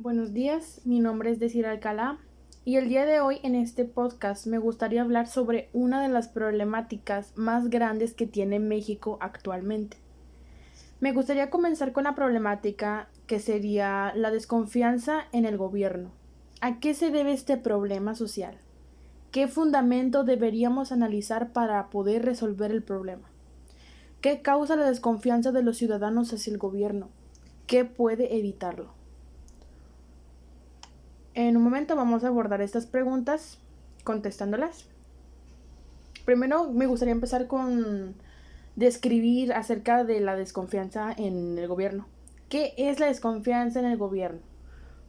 Buenos días, mi nombre es Desira Alcalá y el día de hoy en este podcast me gustaría hablar sobre una de las problemáticas más grandes que tiene México actualmente. Me gustaría comenzar con la problemática que sería la desconfianza en el gobierno. ¿A qué se debe este problema social? ¿Qué fundamento deberíamos analizar para poder resolver el problema? ¿Qué causa la desconfianza de los ciudadanos hacia el gobierno? ¿Qué puede evitarlo? En un momento vamos a abordar estas preguntas contestándolas. Primero me gustaría empezar con describir acerca de la desconfianza en el gobierno. ¿Qué es la desconfianza en el gobierno?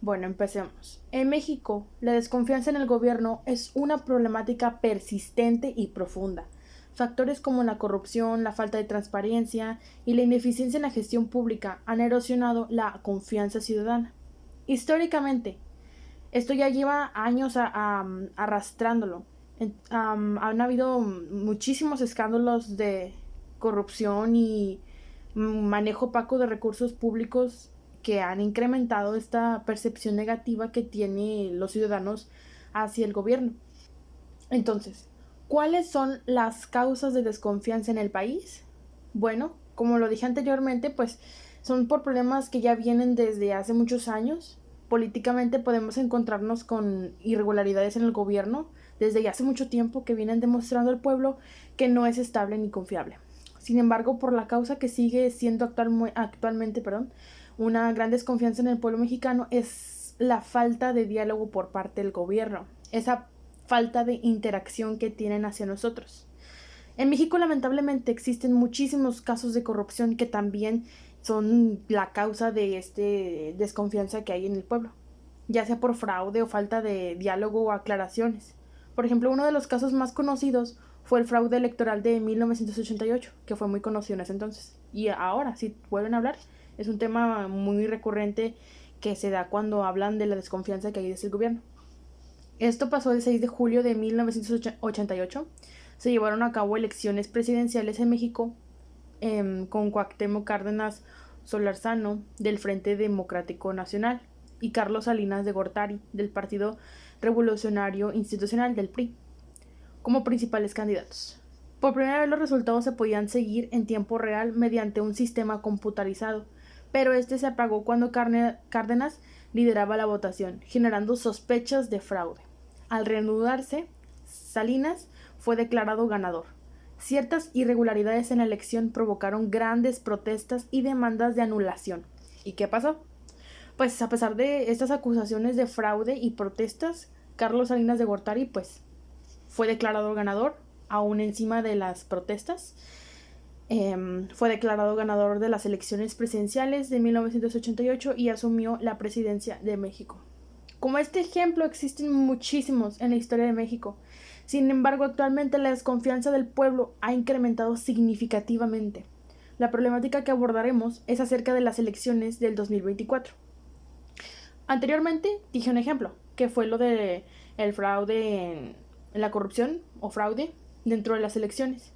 Bueno, empecemos. En México, la desconfianza en el gobierno es una problemática persistente y profunda. Factores como la corrupción, la falta de transparencia y la ineficiencia en la gestión pública han erosionado la confianza ciudadana. Históricamente, esto ya lleva años arrastrándolo. Han habido muchísimos escándalos de corrupción y manejo opaco de recursos públicos que han incrementado esta percepción negativa que tienen los ciudadanos hacia el gobierno. Entonces, ¿cuáles son las causas de desconfianza en el país? Bueno, como lo dije anteriormente, pues son por problemas que ya vienen desde hace muchos años. Políticamente podemos encontrarnos con irregularidades en el gobierno desde ya hace mucho tiempo que vienen demostrando al pueblo que no es estable ni confiable. Sin embargo, por la causa que sigue siendo actualmente una gran desconfianza en el pueblo mexicano es la falta de diálogo por parte del gobierno, esa falta de interacción que tienen hacia nosotros. En México lamentablemente existen muchísimos casos de corrupción que también son la causa de esta desconfianza que hay en el pueblo, ya sea por fraude o falta de diálogo o aclaraciones. Por ejemplo, uno de los casos más conocidos fue el fraude electoral de 1988, que fue muy conocido en ese entonces. Y ahora, si vuelven a hablar, es un tema muy recurrente que se da cuando hablan de la desconfianza que hay desde el gobierno. Esto pasó el 6 de julio de 1988. Se llevaron a cabo elecciones presidenciales en México con Cuauhtémoc Cárdenas Solórzano del Frente Democrático Nacional y Carlos Salinas de Gortari del Partido Revolucionario Institucional del PRI como principales candidatos. Por primera vez los resultados se podían seguir en tiempo real mediante un sistema computarizado, pero este se apagó cuando Cárdenas lideraba la votación, generando sospechas de fraude. Al reanudarse, Salinas fue declarado ganador. Ciertas irregularidades en la elección provocaron grandes protestas y demandas de anulación. ¿Y qué pasó? Pues a pesar de estas acusaciones de fraude y protestas, Carlos Salinas de Gortari fue declarado ganador, aún encima de las protestas. Fue declarado ganador de las elecciones presidenciales de 1988 y asumió la presidencia de México. Como este ejemplo existen muchísimos en la historia de México. Sin embargo, actualmente la desconfianza del pueblo ha incrementado significativamente. La problemática que abordaremos es acerca de las elecciones del 2024. Anteriormente dije un ejemplo, que fue lo de el fraude en la corrupción o fraude dentro de las elecciones.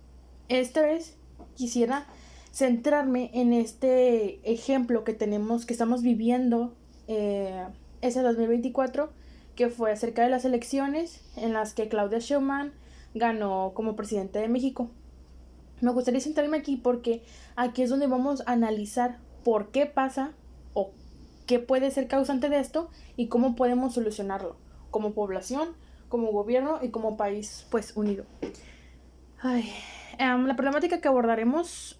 Esta vez quisiera centrarme en este ejemplo que estamos viviendo ese 2024, que fue acerca de las elecciones en las que Claudia Sheinbaum ganó como presidente de México. Me gustaría centrarme aquí porque aquí es donde vamos a analizar por qué pasa o qué puede ser causante de esto y cómo podemos solucionarlo como población, como gobierno y como país pues unido. La problemática que abordaremos,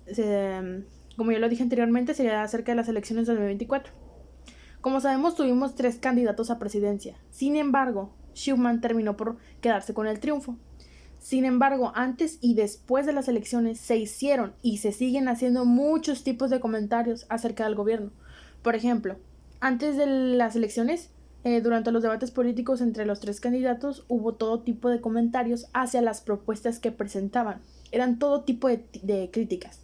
como ya lo dije anteriormente, sería acerca de las elecciones de 2024. Como sabemos, tuvimos 3 candidatos a presidencia. Sin embargo, Sheinbaum terminó por quedarse con el triunfo. Sin embargo, antes y después de las elecciones se hicieron y se siguen haciendo muchos tipos de comentarios acerca del gobierno. Por ejemplo, antes de las elecciones, durante los debates políticos entre los 3 candidatos, hubo todo tipo de comentarios hacia las propuestas que presentaban. Eran todo tipo de críticas.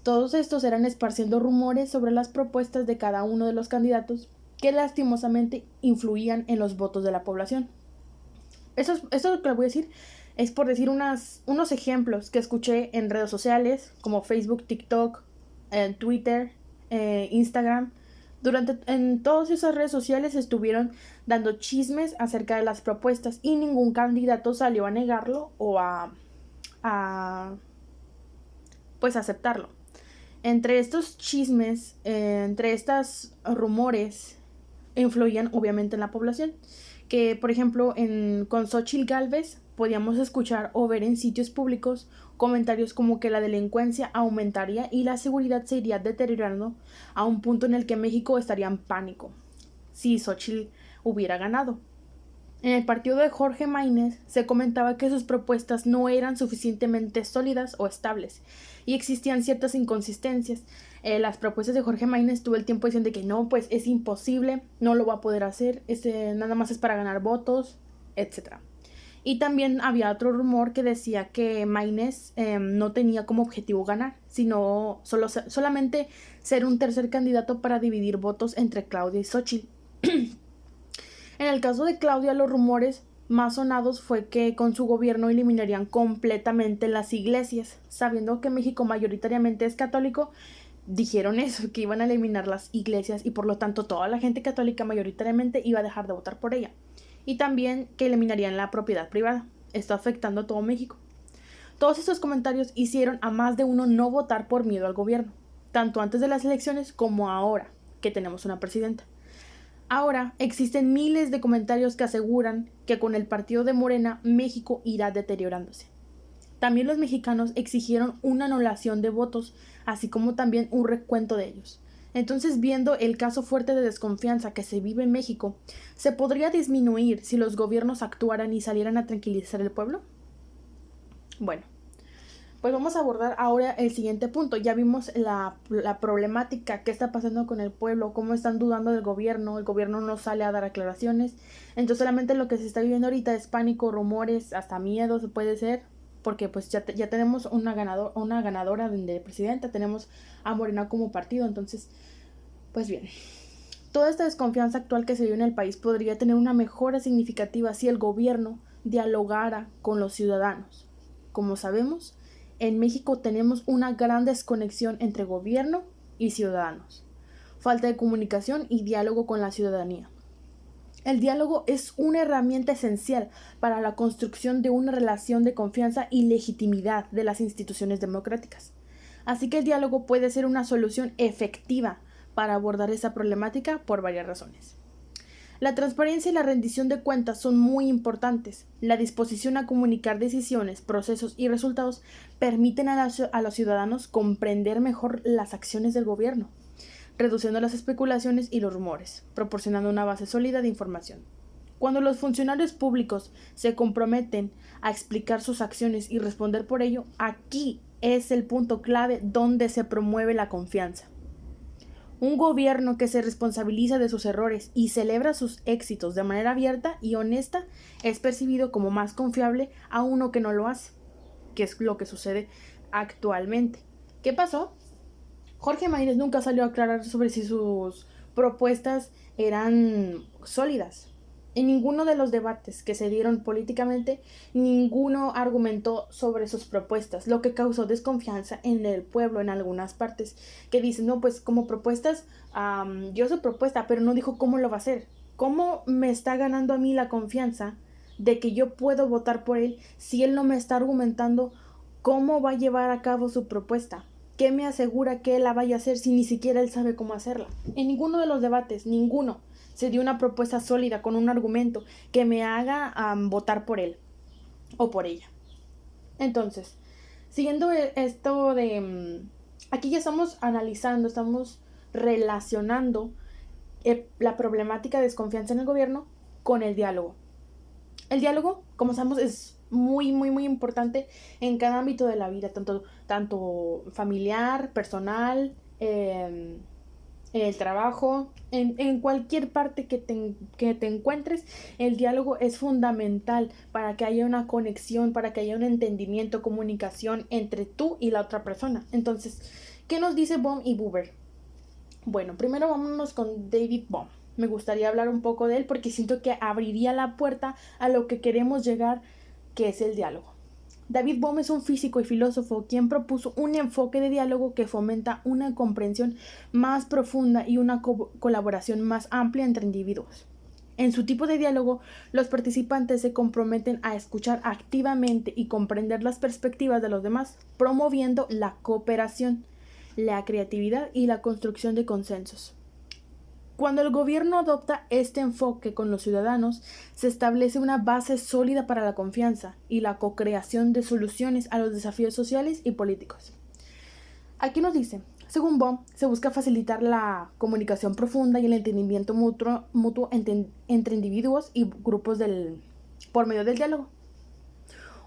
Todos estos eran esparciendo rumores sobre las propuestas de cada uno de los candidatos que lastimosamente influían en los votos de la población. Esto que le voy a decir es por decir unos ejemplos que escuché en redes sociales como Facebook, TikTok, Twitter, Instagram, En todas esas redes sociales estuvieron dando chismes acerca de las propuestas y ningún candidato salió a negarlo o a pues aceptarlo. Entre estos chismes, entre estos rumores, influían obviamente en la población. Que, por ejemplo, con Xóchitl Gálvez podíamos escuchar o ver en sitios públicos comentarios como que la delincuencia aumentaría y la seguridad se iría deteriorando a un punto en el que México estaría en pánico si Xóchitl hubiera ganado. En el partido de Jorge Maínez se comentaba que sus propuestas no eran suficientemente sólidas o estables y existían ciertas inconsistencias. Las propuestas de Jorge Maínez todo el tiempo diciendo que no, pues es imposible, no lo va a poder hacer, nada más es para ganar votos, etc. Y también había otro rumor que decía que Maínez no tenía como objetivo ganar, sino solamente ser un tercer candidato para dividir votos entre Claudia y Xóchitl. En el caso de Claudia, los rumores más sonados fue que con su gobierno eliminarían completamente las iglesias. Sabiendo que México mayoritariamente es católico, dijeron eso, que iban a eliminar las iglesias y por lo tanto toda la gente católica mayoritariamente iba a dejar de votar por ella. Y también que eliminarían la propiedad privada. Esto afectando a todo México. Todos estos comentarios hicieron a más de uno no votar por miedo al gobierno, tanto antes de las elecciones como ahora que tenemos una presidenta. Ahora existen miles de comentarios que aseguran que con el partido de Morena México irá deteriorándose. También los mexicanos exigieron una anulación de votos, así como también un recuento de ellos. Entonces, viendo el caso fuerte de desconfianza que se vive en México, ¿se podría disminuir si los gobiernos actuaran y salieran a tranquilizar al pueblo? Bueno, pues vamos a abordar ahora el siguiente punto. Ya vimos la problemática, qué está pasando con el pueblo, cómo están dudando del gobierno, el gobierno no sale a dar aclaraciones. Entonces solamente lo que se está viviendo ahorita es pánico, rumores, hasta miedo se puede ser, porque pues ya tenemos una ganadora de presidenta, tenemos a Morena como partido. Entonces, pues bien, toda esta desconfianza actual que se vive en el país podría tener una mejora significativa si el gobierno dialogara con los ciudadanos. Como sabemos, en México tenemos una gran desconexión entre gobierno y ciudadanos. Falta de comunicación y diálogo con la ciudadanía. El diálogo es una herramienta esencial para la construcción de una relación de confianza y legitimidad de las instituciones democráticas. Así que el diálogo puede ser una solución efectiva para abordar esa problemática por varias razones. La transparencia y la rendición de cuentas son muy importantes. La disposición a comunicar decisiones, procesos y resultados permiten a los ciudadanos comprender mejor las acciones del gobierno, reduciendo las especulaciones y los rumores, proporcionando una base sólida de información. Cuando los funcionarios públicos se comprometen a explicar sus acciones y responder por ello, aquí es el punto clave donde se promueve la confianza. Un gobierno que se responsabiliza de sus errores y celebra sus éxitos de manera abierta y honesta es percibido como más confiable a uno que no lo hace, que es lo que sucede actualmente. ¿Qué pasó? Jorge Maínez nunca salió a aclarar sobre si sus propuestas eran sólidas. En ninguno de los debates que se dieron políticamente, ninguno argumentó sobre sus propuestas, lo que causó desconfianza en el pueblo en algunas partes, que dicen, no, pues como propuestas, dio su propuesta, pero no dijo cómo lo va a hacer. ¿Cómo me está ganando a mí la confianza de que yo puedo votar por él si él no me está argumentando cómo va a llevar a cabo su propuesta? ¿Qué me asegura que él la vaya a hacer si ni siquiera él sabe cómo hacerla? En ninguno de los debates, ninguno, se dio una propuesta sólida con un argumento que me haga votar por él o por ella. Entonces, siguiendo esto de... aquí ya estamos analizando, estamos relacionando la problemática de desconfianza en el gobierno con el diálogo. El diálogo, como sabemos, es muy, muy, muy importante en cada ámbito de la vida, tanto familiar, personal, en el trabajo, en cualquier parte que te encuentres. El diálogo es fundamental para que haya una conexión, para que haya un entendimiento, comunicación entre tú y la otra persona. Entonces, ¿qué nos dice Bohm y Buber? Bueno, primero vámonos con David Bohm. Me gustaría hablar un poco de él porque siento que abriría la puerta a lo que queremos llegar, que es el diálogo. David Bohm es un físico y filósofo quien propuso un enfoque de diálogo que fomenta una comprensión más profunda y una colaboración más amplia entre individuos. En su tipo de diálogo, los participantes se comprometen a escuchar activamente y comprender las perspectivas de los demás, promoviendo la cooperación, la creatividad y la construcción de consensos. Cuando el gobierno adopta este enfoque con los ciudadanos, se establece una base sólida para la confianza y la co-creación de soluciones a los desafíos sociales y políticos. Aquí nos dice, según Bohm, se busca facilitar la comunicación profunda y el entendimiento mutuo entre individuos y grupos por medio del diálogo.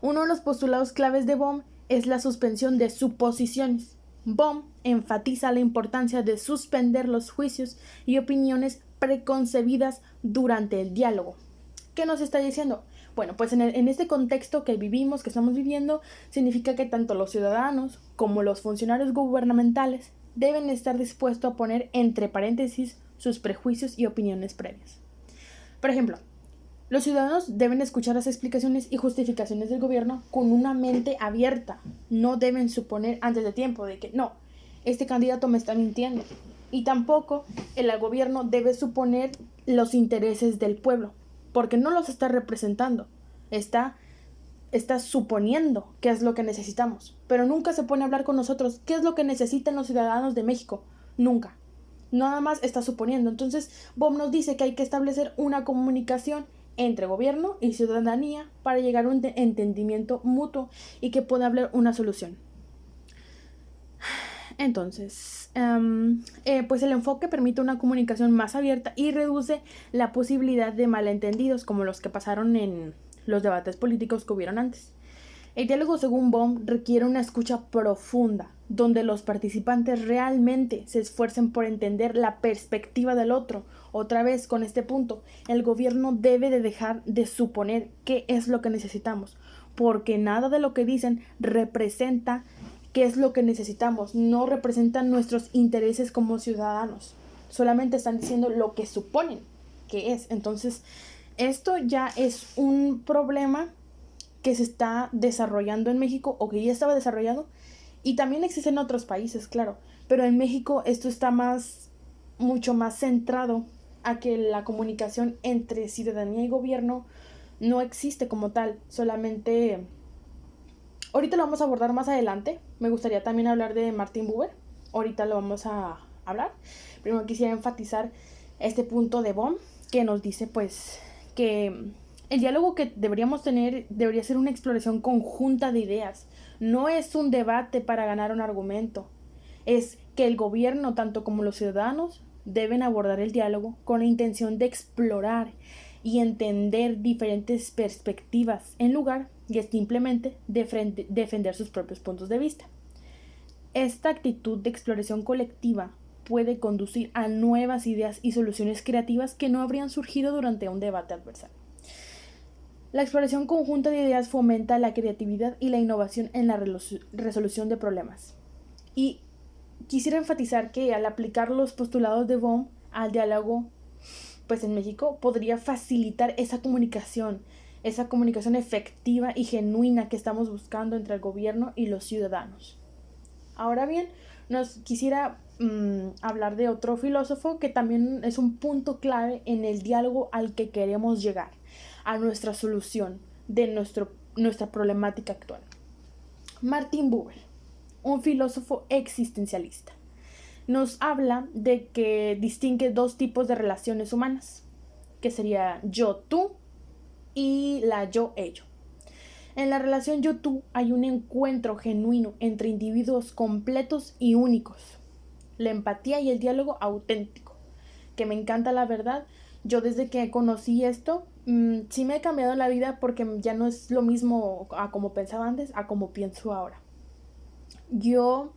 Uno de los postulados claves de Bohm es la suspensión de suposiciones. Bohm enfatiza la importancia de suspender los juicios y opiniones preconcebidas durante el diálogo. ¿Qué nos está diciendo? Bueno, pues en este contexto que vivimos, que estamos viviendo, significa que tanto los ciudadanos como los funcionarios gubernamentales deben estar dispuestos a poner entre paréntesis sus prejuicios y opiniones previas. Por ejemplo, los ciudadanos deben escuchar las explicaciones y justificaciones del gobierno con una mente abierta. No deben suponer antes de tiempo de que no, este candidato me está mintiendo. Y tampoco el gobierno debe suponer los intereses del pueblo, porque no los está representando. Está suponiendo qué es lo que necesitamos, pero nunca se pone a hablar con nosotros qué es lo que necesitan los ciudadanos de México. Nunca. Nada más está suponiendo. Entonces, Bohm nos dice que hay que establecer una comunicación entre gobierno y ciudadanía para llegar a un entendimiento mutuo y que pueda haber una solución. Entonces, pues el enfoque permite una comunicación más abierta y reduce la posibilidad de malentendidos como los que pasaron en los debates políticos que hubieron antes. El diálogo, según Bohm, requiere una escucha profunda, donde los participantes realmente se esfuercen por entender la perspectiva del otro. Otra vez, con este punto, el gobierno debe de dejar de suponer qué es lo que necesitamos, porque nada de lo que dicen representa qué es lo que necesitamos, no representan nuestros intereses como ciudadanos, solamente están diciendo lo que suponen que es. Entonces, esto ya es un problema que se está desarrollando en México o que ya estaba desarrollado y también existe en otros países, claro, pero en México esto está mucho más centrado a que la comunicación entre ciudadanía y gobierno no existe como tal, solamente ahorita lo vamos a abordar más adelante. Me gustaría también hablar de Martin Buber, ahorita lo vamos a hablar. Primero quisiera enfatizar este punto de Bohm que nos dice pues que el diálogo que deberíamos tener debería ser una exploración conjunta de ideas. No es un debate para ganar un argumento. Es que el gobierno, tanto como los ciudadanos, deben abordar el diálogo con la intención de explorar y entender diferentes perspectivas en lugar de simplemente defender sus propios puntos de vista. Esta actitud de exploración colectiva puede conducir a nuevas ideas y soluciones creativas que no habrían surgido durante un debate adversario. La exploración conjunta de ideas fomenta la creatividad y la innovación en la resolución de problemas. Y quisiera enfatizar que al aplicar los postulados de Bohm al diálogo, pues en México podría facilitar esa comunicación efectiva y genuina que estamos buscando entre el gobierno y los ciudadanos. Ahora bien, nos quisiera hablar de otro filósofo que también es un punto clave en el diálogo al que queremos llegar, a nuestra solución de nuestra problemática actual. Martin Buber, un filósofo existencialista, nos habla de que distingue dos tipos de relaciones humanas, que sería yo-tú y la yo-ello. En la relación yo-tú hay un encuentro genuino entre individuos completos y únicos, la empatía y el diálogo auténtico, que me encanta la verdad. Yo desde que conocí esto, sí me he cambiado la vida porque ya no es lo mismo a como pensaba antes, a como pienso ahora. Yo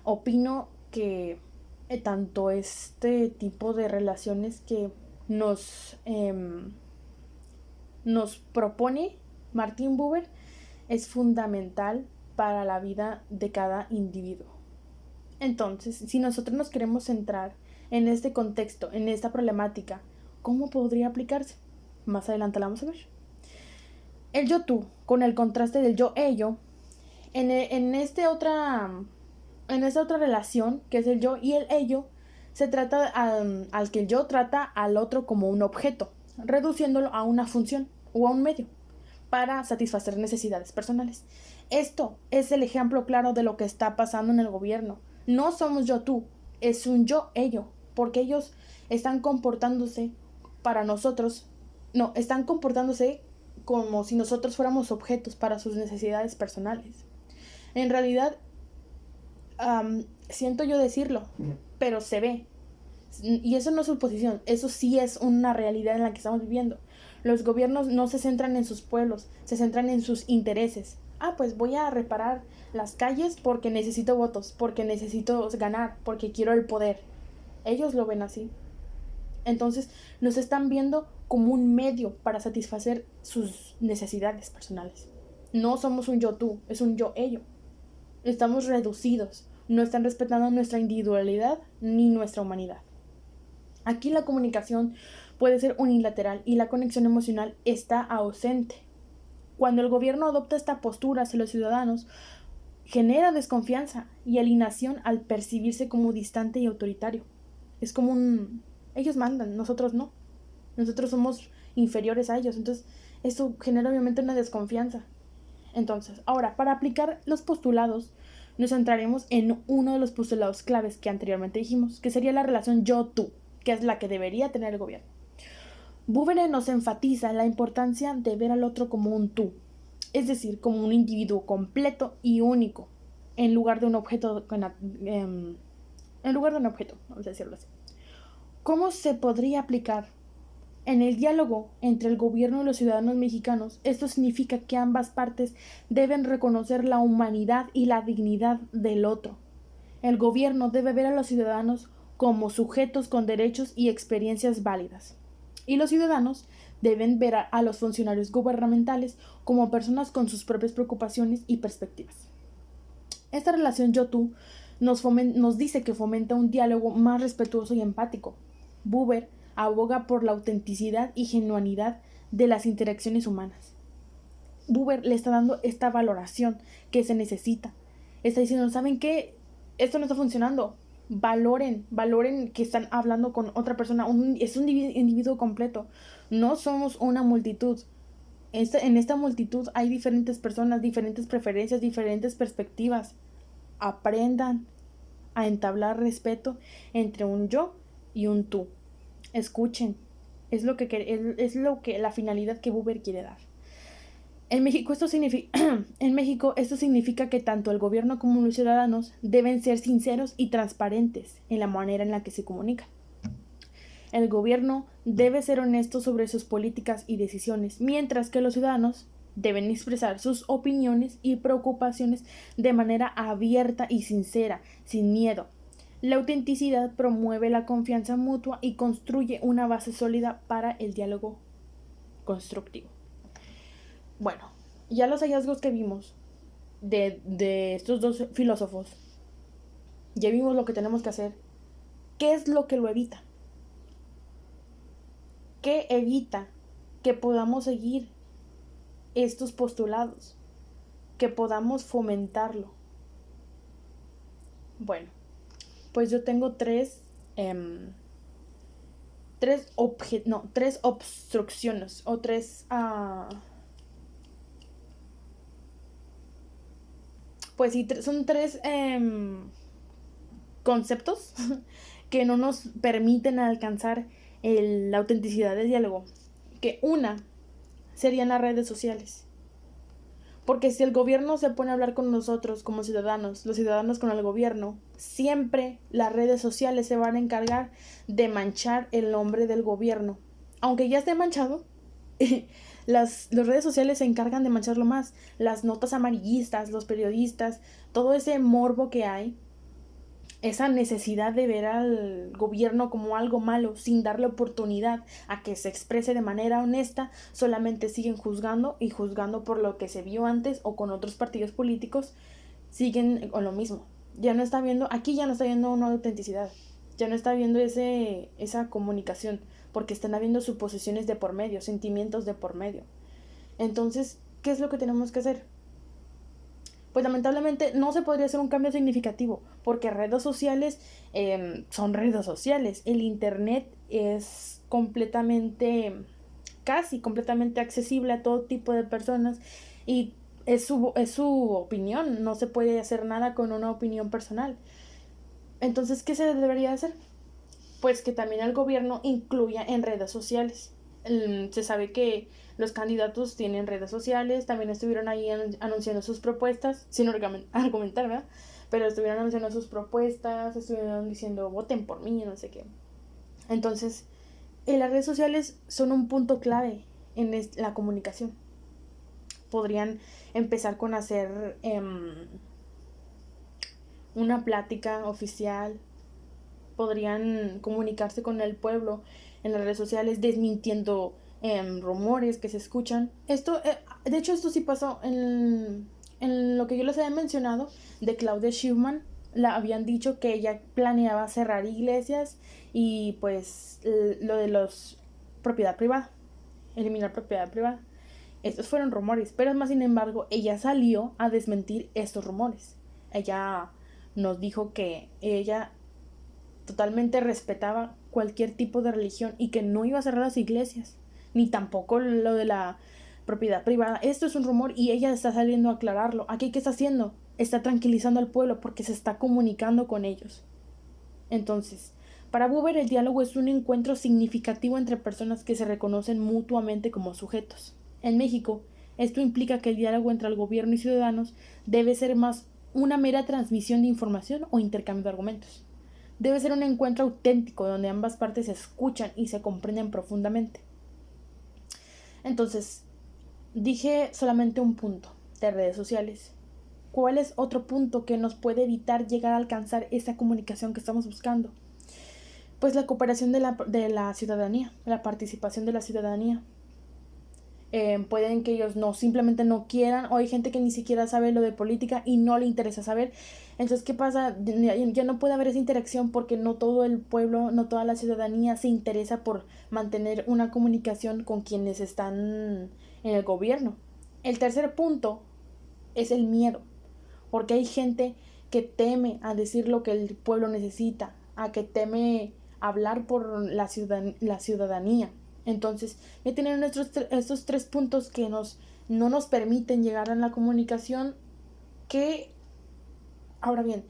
opino que tanto este tipo de relaciones que nos propone Martin Buber es fundamental para la vida de cada individuo. Entonces, si nosotros nos queremos centrar en este contexto, en esta problemática, ¿cómo podría aplicarse? Más adelante la vamos a ver. El yo tú, con el contraste del yo ello, en esta otra relación, que es el yo y el ello, se trata al que el yo trata al otro como un objeto, reduciéndolo a una función o a un medio para satisfacer necesidades personales. Esto es el ejemplo claro de lo que está pasando en el gobierno. No somos yo tú, es un yo ello, porque ellos están comportándose para nosotros, no, están comportándose como si nosotros fuéramos objetos para sus necesidades personales. En realidad, siento yo decirlo, pero se ve. Y eso no es suposición, eso sí es una realidad en la que estamos viviendo. Los gobiernos no se centran en sus pueblos, se centran en sus intereses. Pues voy a reparar las calles porque necesito votos, porque necesito ganar, porque quiero el poder. Ellos lo ven así. Entonces nos están viendo como un medio para satisfacer sus necesidades personales. No somos un yo tú, es un yo ello. Estamos reducidos, no están respetando nuestra individualidad ni nuestra humanidad. Aquí la comunicación puede ser unilateral y la conexión emocional está ausente. Cuando el gobierno adopta esta postura hacia los ciudadanos, genera desconfianza y alienación al percibirse como distante y autoritario. Es como ellos mandan, nosotros no. Nosotros somos inferiores a ellos, entonces esto genera obviamente una desconfianza. Entonces, ahora, para aplicar los postulados, nos centraremos en uno de los postulados claves que anteriormente dijimos, que sería la relación yo-tú, que es la que debería tener el gobierno. Buber nos enfatiza la importancia de ver al otro como un tú, es decir, como un individuo completo y único, en lugar de un objeto, vamos a decirlo así. ¿Cómo se podría aplicar? En el diálogo entre el gobierno y los ciudadanos mexicanos, esto significa que ambas partes deben reconocer la humanidad y la dignidad del otro. El gobierno debe ver a los ciudadanos como sujetos con derechos y experiencias válidas. Y los ciudadanos deben ver a los funcionarios gubernamentales como personas con sus propias preocupaciones y perspectivas. Esta relación yo-tú nos dice que fomenta un diálogo más respetuoso y empático. Buber aboga por la autenticidad y genuinidad de las interacciones humanas. Buber le está dando esta valoración que se necesita. Está diciendo, ¿saben qué? Esto no está funcionando. Valoren que están hablando con otra persona. Es un individuo completo. No somos una multitud. En esta multitud hay diferentes personas, diferentes preferencias, diferentes perspectivas. Aprendan a entablar respeto entre un yo y un tú. Escuchen, es lo que la finalidad que Buber quiere dar. En México esto significa que tanto el gobierno como los ciudadanos deben ser sinceros y transparentes en la manera en la que se comunican. El gobierno debe ser honesto sobre sus políticas y decisiones, mientras que los ciudadanos deben expresar sus opiniones y preocupaciones de manera abierta y sincera, sin miedo. La autenticidad promueve la confianza mutua y construye una base sólida para el diálogo constructivo. Bueno, ya los hallazgos que vimos de estos dos filósofos, ya vimos lo que tenemos que hacer. ¿Qué es lo que lo evita? ¿Qué evita que podamos seguir estos postulados? Que podamos fomentarlo. Bueno, pues yo tengo tres obstrucciones o tres pues sí, son tres conceptos que no nos permiten alcanzar la autenticidad del diálogo. Que una serían las redes sociales. Porque si el gobierno se pone a hablar con nosotros como ciudadanos, los ciudadanos con el gobierno, siempre las redes sociales se van a encargar de manchar el nombre del gobierno. Aunque ya esté manchado, las redes sociales se encargan de mancharlo más. Las notas amarillistas, los periodistas, todo ese morbo que hay, esa necesidad de ver al gobierno como algo malo sin darle oportunidad a que se exprese de manera honesta, solamente siguen juzgando y juzgando por lo que se vio antes o con otros partidos políticos, siguen con lo mismo. Aquí ya no está viendo una autenticidad, ya no está viendo esa comunicación, porque están habiendo suposiciones de por medio, sentimientos de por medio. Entonces, ¿qué es lo que tenemos que hacer? Pues lamentablemente no se podría hacer un cambio significativo, porque redes sociales son redes sociales. El internet es casi completamente accesible a todo tipo de personas y es su opinión, no se puede hacer nada con una opinión personal. Entonces, ¿qué se debería hacer? Pues que también el gobierno incluya en redes sociales. Se sabe que los candidatos tienen redes sociales, también estuvieron ahí anunciando sus propuestas, sin argumentar, ¿verdad? Pero estuvieron anunciando sus propuestas, estuvieron diciendo voten por mí, no sé qué. Entonces, las redes sociales son un punto clave en la comunicación. Podrían empezar con hacer una plática oficial, podrían comunicarse con el pueblo en las redes sociales desmintiendo rumores que se escuchan. De hecho, esto sí pasó en lo que yo les había mencionado de Claudia Schiffer. La habían dicho que ella planeaba cerrar iglesias y pues lo de los propiedad privada, eliminar propiedad privada. Estos fueron rumores, pero más sin embargo ella salió a desmentir estos rumores. Ella nos dijo que ella totalmente respetaba cualquier tipo de religión y que no iba a cerrar las iglesias, ni tampoco lo de la propiedad privada. Esto es un rumor y ella está saliendo a aclararlo. ¿Aquí qué está haciendo? Está tranquilizando al pueblo porque se está comunicando con ellos. Entonces, para Buber el diálogo es un encuentro significativo entre personas que se reconocen mutuamente como sujetos. En México, esto implica que el diálogo entre el gobierno y ciudadanos debe ser más una mera transmisión de información o intercambio de argumentos. Debe ser un encuentro auténtico donde ambas partes se escuchan y se comprenden profundamente. Entonces, dije solamente un punto de redes sociales. ¿Cuál es otro punto que nos puede evitar llegar a alcanzar esa comunicación que estamos buscando? Pues la cooperación de la ciudadanía, la participación de la ciudadanía. Pueden que ellos simplemente no quieran, o hay gente que ni siquiera sabe lo de política y no le interesa saber. Entonces, ¿qué pasa? Ya no puede haber esa interacción porque no todo el pueblo, no toda la ciudadanía se interesa por mantener una comunicación con quienes están en el gobierno. El tercer punto es el miedo, porque hay gente que teme a decir lo que el pueblo necesita, a que teme hablar por la ciudadanía. Entonces, ya tienen estos 3 puntos que no nos permiten llegar a la comunicación. Ahora bien,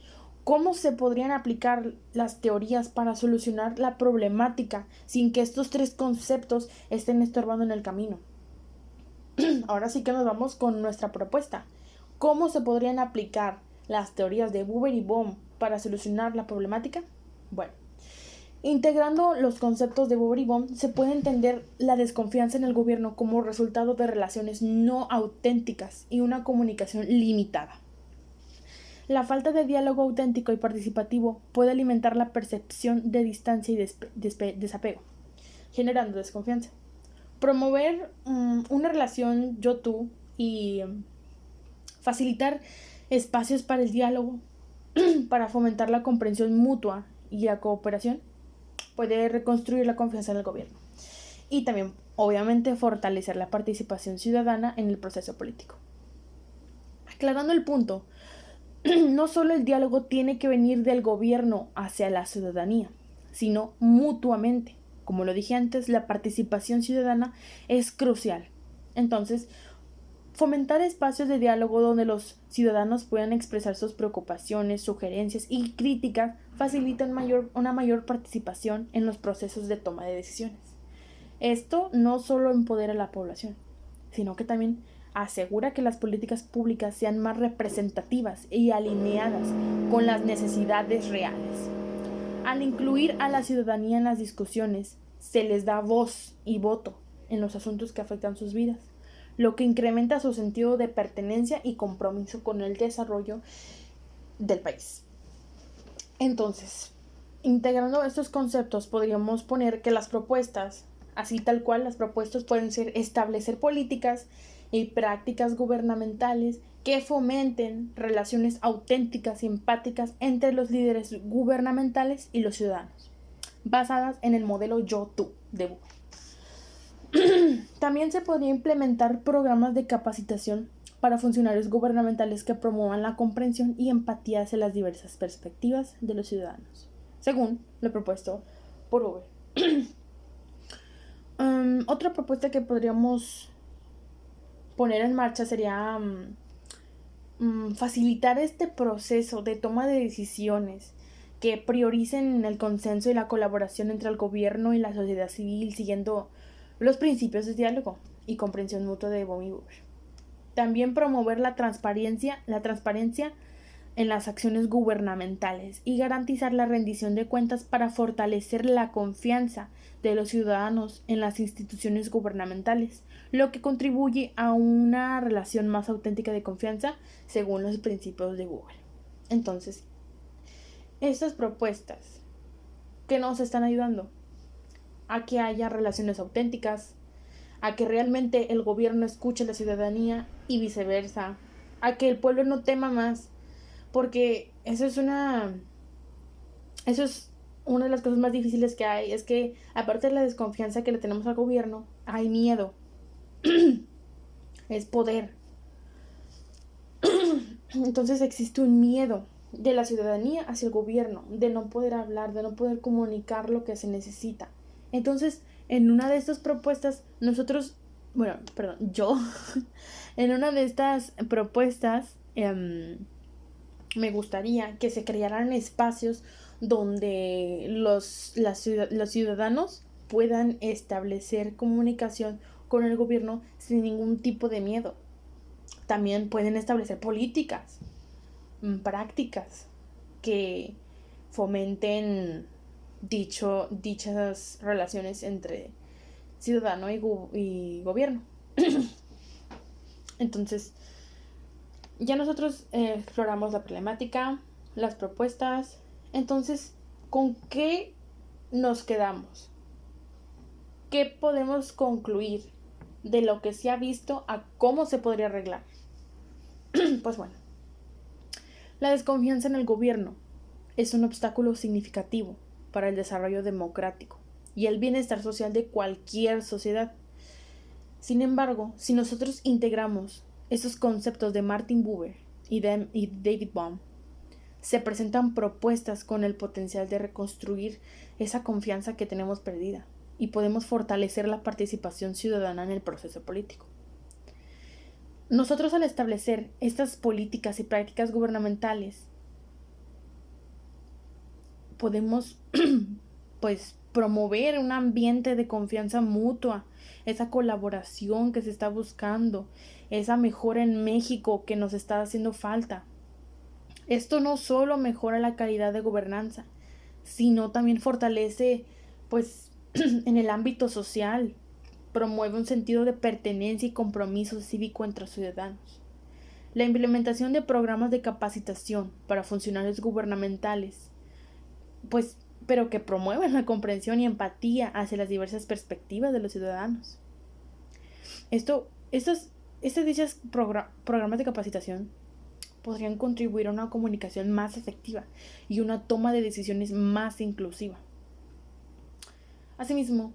¿cómo se podrían aplicar las teorías para solucionar la problemática sin que estos 3 conceptos estén estorbando en el camino? Ahora sí que nos vamos con nuestra propuesta. ¿Cómo se podrían aplicar las teorías de Buber y Bohm para solucionar la problemática? Bueno, integrando los conceptos de Buber y Bohm, se puede entender la desconfianza en el gobierno como resultado de relaciones no auténticas y una comunicación limitada. La falta de diálogo auténtico y participativo puede alimentar la percepción de distancia y desapego, generando desconfianza. Promover una relación yo-tú y facilitar espacios para el diálogo, para fomentar la comprensión mutua y la cooperación, puede reconstruir la confianza en el gobierno y también, obviamente, fortalecer la participación ciudadana en el proceso político. Aclarando el punto, no solo el diálogo tiene que venir del gobierno hacia la ciudadanía, sino mutuamente. Como lo dije antes, la participación ciudadana es crucial. Entonces, fomentar espacios de diálogo donde los ciudadanos puedan expresar sus preocupaciones, sugerencias y críticas facilita una mayor participación en los procesos de toma de decisiones. Esto no solo empodera a la población, sino que también asegura que las políticas públicas sean más representativas y alineadas con las necesidades reales. Al incluir a la ciudadanía en las discusiones, se les da voz y voto en los asuntos que afectan sus vidas, lo que incrementa su sentido de pertenencia y compromiso con el desarrollo del país. Entonces, integrando estos conceptos, podríamos poner que las propuestas, así tal cual, las propuestas pueden ser establecer políticas y prácticas gubernamentales que fomenten relaciones auténticas y empáticas entre los líderes gubernamentales y los ciudadanos, basadas en el modelo yo-tú de Buber. También se podría implementar programas de capacitación para funcionarios gubernamentales que promuevan la comprensión y empatía hacia las diversas perspectivas de los ciudadanos, según lo propuesto por Uber. Otra propuesta que podríamos poner en marcha sería facilitar este proceso de toma de decisiones que prioricen el consenso y la colaboración entre el gobierno y la sociedad civil, siguiendo los principios de diálogo y comprensión mutua de Bobby Bush. También promover la transparencia en las acciones gubernamentales y garantizar la rendición de cuentas para fortalecer la confianza de los ciudadanos en las instituciones gubernamentales, lo que contribuye a una relación más auténtica de confianza según los principios de Google. Entonces, estas propuestas que nos están ayudando a que haya relaciones auténticas, a que realmente el gobierno escuche a la ciudadanía y viceversa, a que el pueblo no tema más, porque eso es una de las cosas más difíciles que hay, es que aparte de la desconfianza que le tenemos al gobierno, hay miedo. Es poder. Entonces existe un miedo de la ciudadanía hacia el gobierno, de no poder hablar, de no poder comunicar lo que se necesita. Entonces, en una de estas propuestas, yo, en una de estas propuestas, me gustaría que se crearan espacios donde los ciudadanos puedan establecer comunicación con el gobierno sin ningún tipo de miedo. También pueden establecer políticas, prácticas que fomenten dichas relaciones entre ciudadano y gobierno. Entonces, ya nosotros exploramos la problemática, las propuestas. Entonces, ¿con qué nos quedamos? ¿Qué podemos concluir de lo que se ha visto a cómo se podría arreglar? Pues bueno, la desconfianza en el gobierno es un obstáculo significativo para el desarrollo democrático y el bienestar social de cualquier sociedad. Sin embargo, si nosotros integramos esos conceptos de Martin Buber y David Bohm, se presentan propuestas con el potencial de reconstruir esa confianza que tenemos perdida y podemos fortalecer la participación ciudadana en el proceso político. Nosotros, al establecer estas políticas y prácticas gubernamentales, podemos promover un ambiente de confianza mutua, esa colaboración que se está buscando, esa mejora en México que nos está haciendo falta. Esto no solo mejora la calidad de gobernanza, sino también fortalece, en el ámbito social, promueve un sentido de pertenencia y compromiso cívico entre ciudadanos. La implementación de programas de capacitación para funcionarios gubernamentales, pero que promuevan la comprensión y empatía hacia las diversas perspectivas de los ciudadanos. Estos programas de capacitación podrían contribuir a una comunicación más efectiva y una toma de decisiones más inclusiva. Asimismo,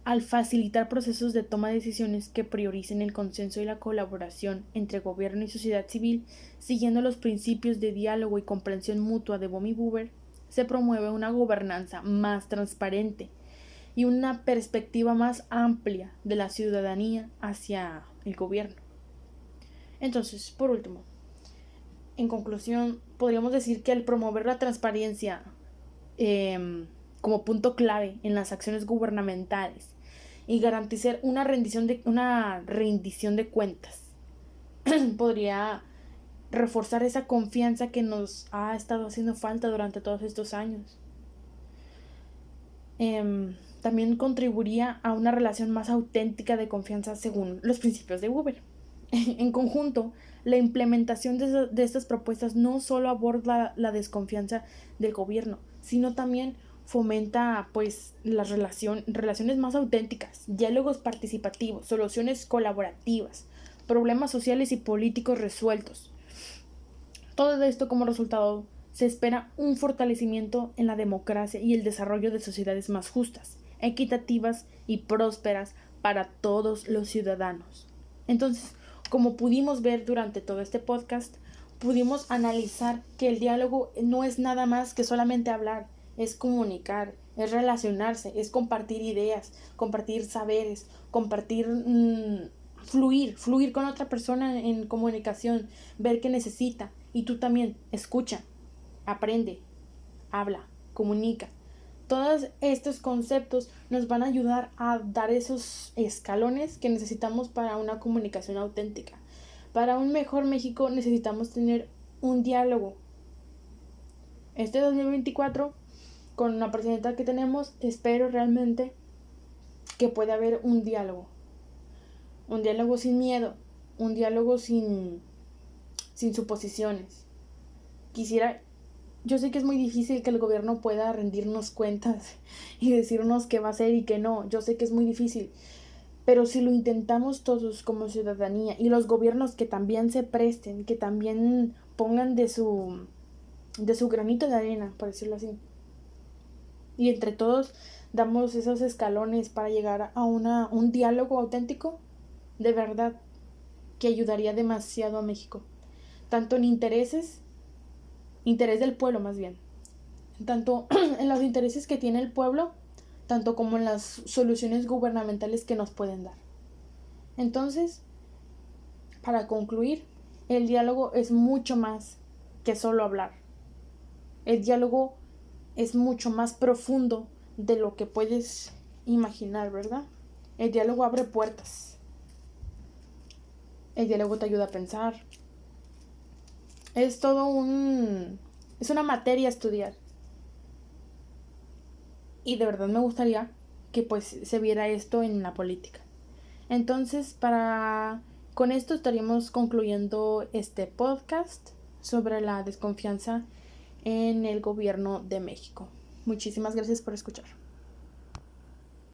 al facilitar procesos de toma de decisiones que prioricen el consenso y la colaboración entre gobierno y sociedad civil, siguiendo los principios de diálogo y comprensión mutua de Bohm y Buber, se promueve una gobernanza más transparente y una perspectiva más amplia de la ciudadanía hacia el gobierno. Entonces, por último, en conclusión, podríamos decir que al promover la transparencia como punto clave en las acciones gubernamentales y garantizar una rendición de cuentas, podría reforzar esa confianza que nos ha estado haciendo falta durante todos estos años. También contribuiría a una relación más auténtica de confianza según los principios de Buber. En conjunto, la implementación de estas propuestas no solo aborda la desconfianza del gobierno, sino también fomenta las relaciones más auténticas, diálogos participativos, soluciones colaborativas, problemas sociales y políticos resueltos. Todo esto como resultado se espera un fortalecimiento en la democracia y el desarrollo de sociedades más justas, equitativas y prósperas para todos los ciudadanos. Entonces, como pudimos ver durante todo este podcast, pudimos analizar que el diálogo no es nada más que solamente hablar, es comunicar, es relacionarse, es compartir ideas, compartir saberes, compartir, fluir con otra persona en comunicación, ver qué necesita y tú también escucha, aprende, habla, comunica. Todos estos conceptos nos van a ayudar a dar esos escalones que necesitamos para una comunicación auténtica. Para un mejor México necesitamos tener un diálogo. Este 2024, con la presidenta que tenemos, espero realmente que pueda haber un diálogo. Un diálogo sin miedo, un diálogo sin suposiciones. Yo sé que es muy difícil que el gobierno pueda rendirnos cuentas y decirnos qué va a hacer y qué no. Yo sé que es muy difícil. Pero si lo intentamos todos como ciudadanía y los gobiernos que también se presten, que también pongan de su granito de arena, por decirlo así. Y entre todos damos esos escalones para llegar a un diálogo auténtico, de verdad, que ayudaría demasiado a México. Tanto en interés del pueblo más bien, tanto en los intereses que tiene el pueblo, tanto como en las soluciones gubernamentales que nos pueden dar. Entonces, para concluir, el diálogo es mucho más que solo hablar. El diálogo es mucho más profundo de lo que puedes imaginar, ¿verdad? El diálogo abre puertas. El diálogo te ayuda a pensar. Es una materia a estudiar. Y de verdad me gustaría que pues se viera esto en la política. Entonces, con esto estaríamos concluyendo este podcast sobre la desconfianza en el gobierno de México. Muchísimas gracias por escuchar.